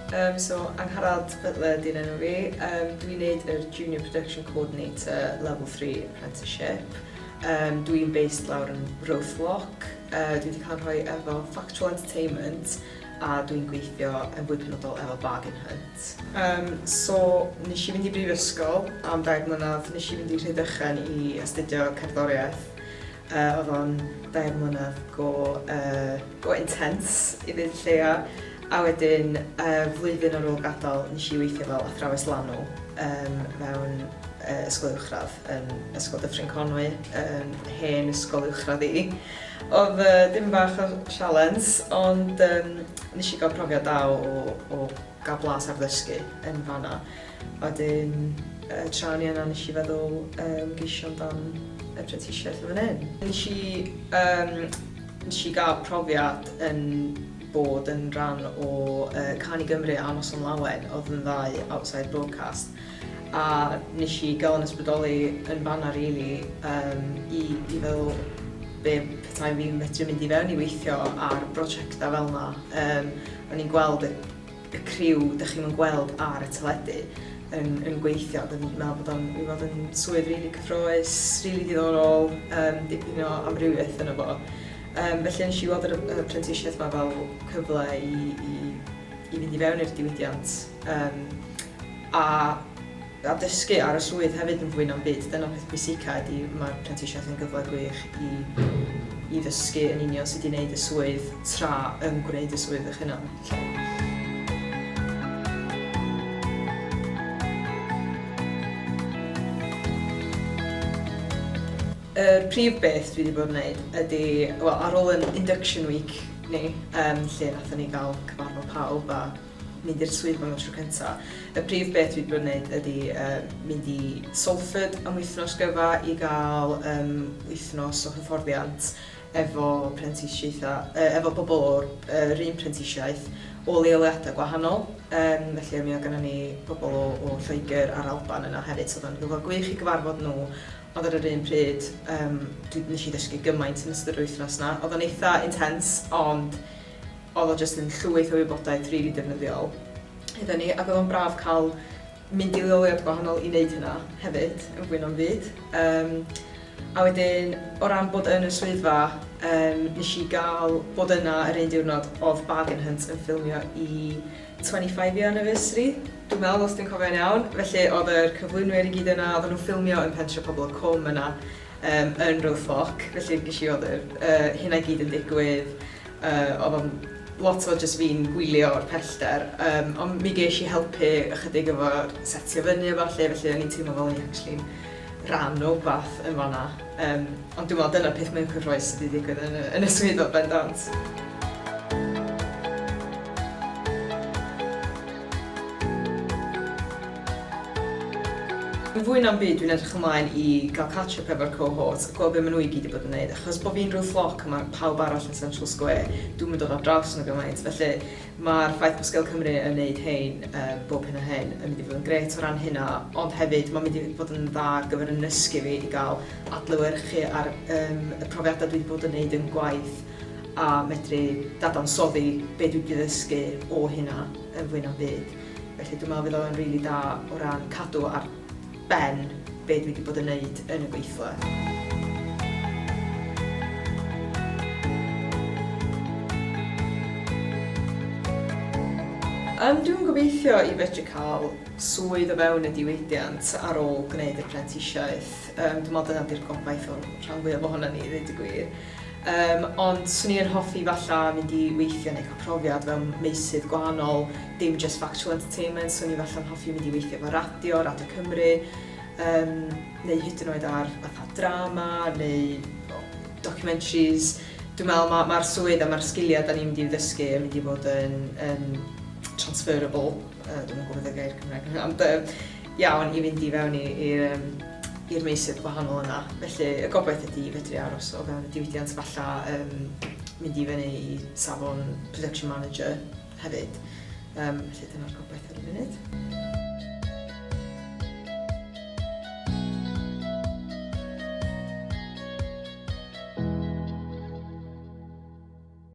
So Angharad Butler di'n enw fi. Dwi'n neud yr Junior Production Coordinator Level 3 Apprenticeship. Dwi'n based lawr yn Roathlock. Dwi wedi cael rhoi efo Factual Entertainment a dwi'n gweithio yn fwy penodol efo Bargain Hunt. So nes i fynd i brifysgol am 2 mlynedd. Nes i fynd i Rhydychen i astudio cerddoriaeth. Oedd o'n 2 mlynedd go intense i ddweud lleia. A wedyn, flwyddyn ar ôl gadael, nes i weithio fel athrawes lanw mewn ysgol uwchradd yn ysgol Dyffryn Conwy, hen ysgol uwchradd i. Oedd dim bach o sialens, ond nes i gael profiad da o gael blas ar ddysgu yn fanna. Wedyn, tra ni yna nes i feddwl geisio amdan y apprenticeship yn fan hyn. Nes i gael profiad yn bod yn rhan o Cân i Gymru a Noson Lawen, oedd yn 2 outside broadcast. A nes i gael yn ysbrydoli yn fanna rili i feddwl be petai fi'n medru mynd i fewn i weithio ar brosiectau fel yna. O'n i'n gweld y criw dych chi'n gweld ar y teledu yn gweithio. Dwi'n meddwl bod o'n swydd rili cyffrous, rili diddorol, dipyn o amrywiaeth yno fo. Felly nes i weld yr apprenticeship yma fel cyfle i fynd i fewn i'r diwydiant a dysgu ar y swydd hefyd yn fwy na'm byd. Dyna peth pwysica ydy mae'r apprenticeship yn gyfle gwych i ddysgu yn union sut i wneud y swydd tra yn gwneud y swydd eich hunan. Y prif beth dwi wedi bod yn gwneud ydy, ar ôl yn induction week ni, lle nathon ni gael cyfarfod pawb a mynd i'r swyddfa am y tro cyntaf. Y prif beth dwi wedi bod yn gwneud ydy mynd i Salford am wythnos gyfa i gael wythnos o hyfforddiant efo bobl o'r un prentisiaeth o leoliadau gwahanol. Felly mi oedd gennym ni bobl o Lloegr a'r Alban yna hefyd, so oedd yn gyfle gwych i gyfarfod nhw. Ond ar yr un pryd, nes i ddysgu gymaint yn ystod yr wythnos yna. Oedd o'n eitha intense, ond oedd o jyst yn llwyth o wybodaeth rili defnyddiol iddyn ni. Ac oedd o'n braf cael mynd i leoliad gwahanol i wneud hynna hefyd, yn fwy na'm byd. A wedyn, o ran bod yn y swyddfa, nes i gael bod yna yr un diwrnod oedd Bargain Hunt yn ffilmio i 25th anniversary. Dwi'n meddwl os dwi'n cofio'n iawn. Felly oedd yr cyflwynwyr i gyd yna, oedden nhw'n ffilmio yn pentre pobl o Cwm yna yn Roathlock. Felly ges i oedd hynna i gyd yn digwydd. Oedd o'n lot o jyst fi'n gwylio o'r pellter. Ond mi ges i helpu ychydig efo'r setio fyny efallai, felly o'n i'n teimlo fel o'n i actually'n rhan o wbath yn fanna. Ond dwi'n meddwl dyna'r peth mewn cyffroes sydd wedi digwydd yn y swyddfa bendant. Yn fwy na'm byd, dwi'n edrych ymlaen i gael catch-up efo'r cohort, gweld be maen nhw i gyd i bod yn gwneud. Achos bod fi'n Roathlock a mae pawb arall yn Central Square, dwi'n mynd dod ar draws yn y gymaint. Felly mae'r ffaith bod Sgil Cymru yn gwneud hein bob hyn a hyn yn mynd i fod yn gret o ran hynna, ond hefyd mae'n mynd i fod yn dda ar gyfer ynysgu fi i gael adlewyrchu ar y profiadau dwi wedi bod yn gwneud yn gwaith a medru dadansoddi be dwi wedi ddysgu o hynna yn fwy na'm byd. Felly dwi'n meddwl fydd o'n rili da o ran cadw ar ben be dwi wedi bod yn gwneud yn y gweithle. Dwi'n gobeithio i fedru cael swydd o fewn y diwydiant ar ôl gwneud y prentisiaeth. Dwi'n meddwl dyna di'r gobaith o'r rhan fwyaf ohonan ni, ddweud y gwir. Ond swn i'n hoffi falla mynd i weithio neu cael profiad fewn meysydd gwahanol, dim just Factual Entertainment, swn i falla'n hoffi mynd i weithio efo Radio Cymru, neu hyd yn oed ar fatha drama neu documentaries. Dwi'n meddwl mae'r swydd a mae'r sgiliau da ni'n mynd i ddysgu yn mynd i fod yn transferable, dwi'n yn gwybod y gair Cymraeg, ond iawn i fynd i fewn i'r meysydd gwahanol yna. Felly y gobaith ydy fedru aros o fewn y diwydiant falla mynd i fyny i safon production manager hefyd. Felly dyna'r gobaith ar y funud.